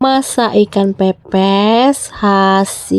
Masak ikan pepes Hasibolga.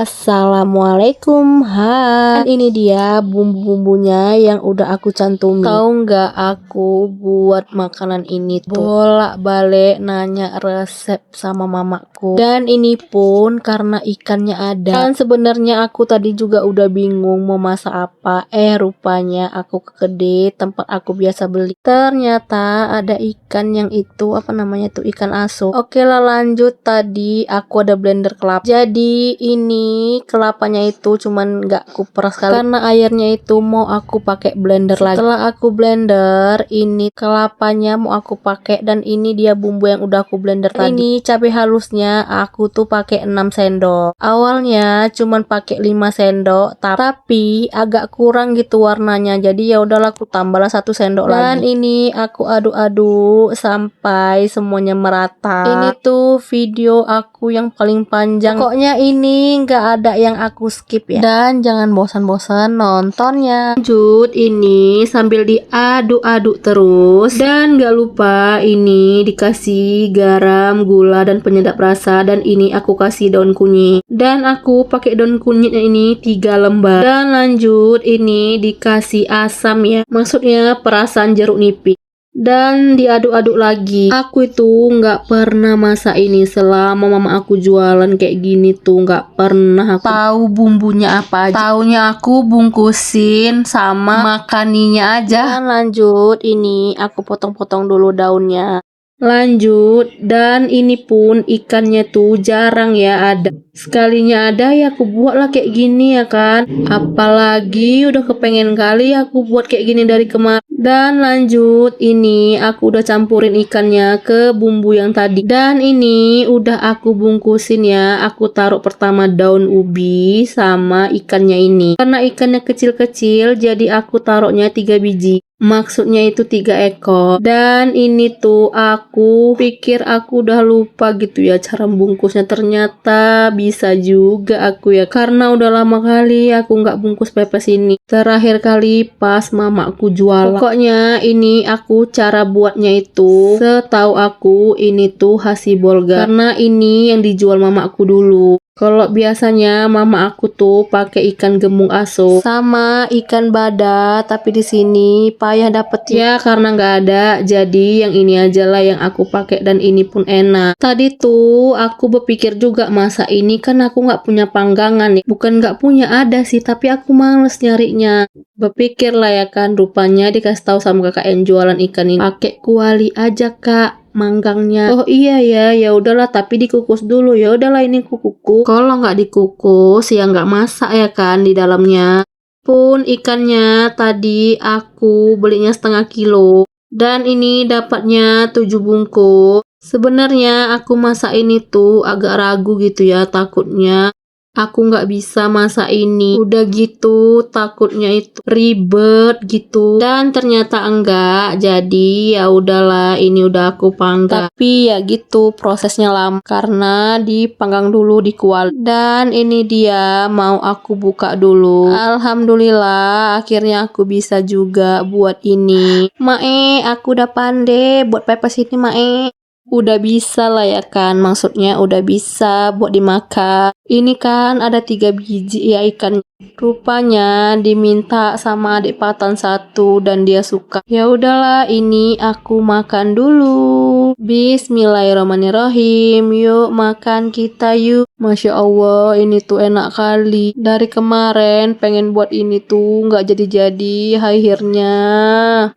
Assalamualaikum. Hai, ini dia bumbu-bumbunya yang udah aku cantumin. Tahu nggak aku buat makanan ini tuh bolak-balik nanya resep sama mamaku. Dan ini pun karena ikannya ada. Dan sebenarnya aku tadi juga udah bingung mau masak apa. Rupanya aku ke kedai tempat aku biasa beli. Ternyata ada ikan yang itu apa namanya tuh, ikan asu. Oke lah, lanjut. Tadi aku ada blender kelapa. Jadi ini kelapanya itu cuman nggak aku peras karena airnya itu mau aku pakai blender lagi. Setelah aku blender, ini kelapanya mau aku pakai dan ini dia bumbu yang udah aku blender tadi. Ini cabai halusnya aku tuh pakai 6 sendok. Awalnya cuman pakai 5 sendok, tapi agak kurang gitu warnanya. Jadi ya udahlah aku tambahlah 1 sendok lagi. Dan ini aku aduk-aduk sampai semuanya merata. Ini tuh video aku yang paling panjang. Pokoknya ini nggak ada yang aku skip ya. Dan jangan bosan-bosan nontonnya. Lanjut ini sambil diaduk-aduk terus. Dan nggak lupa ini dikasih garam, gula, dan penyedap rasa. Dan ini aku kasih daun kunyit. Dan aku pakai daun kunyitnya ini 3 lembar. Dan lanjut ini dikasih asam ya. Maksudnya perasan jeruk nipis. Dan diaduk-aduk lagi. Aku itu nggak pernah masak ini selama mama aku jualan kayak gini tuh, nggak pernah aku tahu bumbunya apa aja. Taunya aku bungkusin sama makaninya aja. Dan lanjut ini aku potong-potong dulu daunnya. Lanjut, dan ini pun ikannya tuh jarang ya ada. Sekalinya ada ya aku buat lah kayak gini ya kan. Apalagi udah kepengen kali aku buat kayak gini dari kemarin. Dan lanjut ini aku udah campurin ikannya ke bumbu yang tadi. Dan ini udah aku bungkusin ya. Aku taruh pertama daun ubi sama ikannya ini. Karena ikannya kecil-kecil jadi aku taruhnya 3 biji. Maksudnya itu 3 ekor. Dan ini tuh aku pikir aku udah lupa gitu ya cara bungkusnya. Ternyata bisa juga aku ya, karena udah lama kali aku nggak bungkus pepes ini. Terakhir kali pas mamaku jualan. Pokoknya ini aku cara buatnya itu setahu aku ini tuh Hasibolga, karena ini yang dijual mamaku dulu. Kalau biasanya mama aku tuh pakai ikan gemung aso sama ikan bada, tapi di sini payah dapet ya karena nggak ada. Jadi yang ini aja lah yang aku pakai dan ini pun enak. Tadi tuh aku berpikir juga masa ini kan aku nggak punya panggangan nih. Bukan nggak punya, ada sih tapi aku males nyarinya. Berpikir lah ya kan, rupanya dikasih tahu sama kakak yang jualan ikan ini pakai kuali aja kak manggangnya. Oh iya ya, ya udahlah tapi dikukus dulu. Ya udahlah ini kukus. Kalau nggak dikukus ya nggak masak ya kan di dalamnya. Pun ikannya tadi aku belinya 1/2 kilo dan ini dapatnya 7 bungkus. Sebenarnya aku masak ini tuh agak ragu gitu ya, takutnya aku nggak bisa masak ini. Udah gitu takutnya itu ribet gitu. Dan ternyata enggak. Jadi ya udahlah ini udah aku panggang. Tapi ya gitu prosesnya lama karena dipanggang dulu di kuali. Dan ini dia mau aku buka dulu. Alhamdulillah akhirnya aku bisa juga buat ini. Mae, aku udah pandai buat pepes ini Mae. Udah bisa lah ya kan, maksudnya udah bisa buat dimakan. Ini kan ada 3 biji ya ikan. Rupanya diminta sama adik Patan 1 dan dia suka. Ya udahlah ini aku makan dulu. Bismillahirrahmanirrahim. Yuk makan kita yuk. Masya Allah ini tuh enak kali. Dari kemarin pengen buat ini tuh nggak jadi-jadi.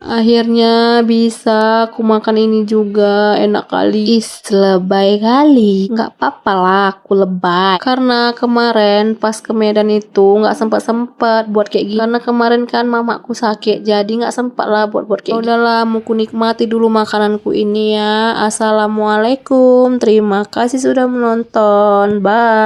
Akhirnya bisa aku makan ini juga. Enak kali. Lebay kali. Nggak apa-apa lah aku lebay. Karena kemarin pas ke Medan itu nggak sempat buat kayak gini. Karena kemarin kan mamaku sakit, jadi nggak sempat lah buat kayak gini. Udahlah, mau ku nikmati dulu makananku ini ya. Assalamualaikum. Terima kasih sudah menonton. Bye.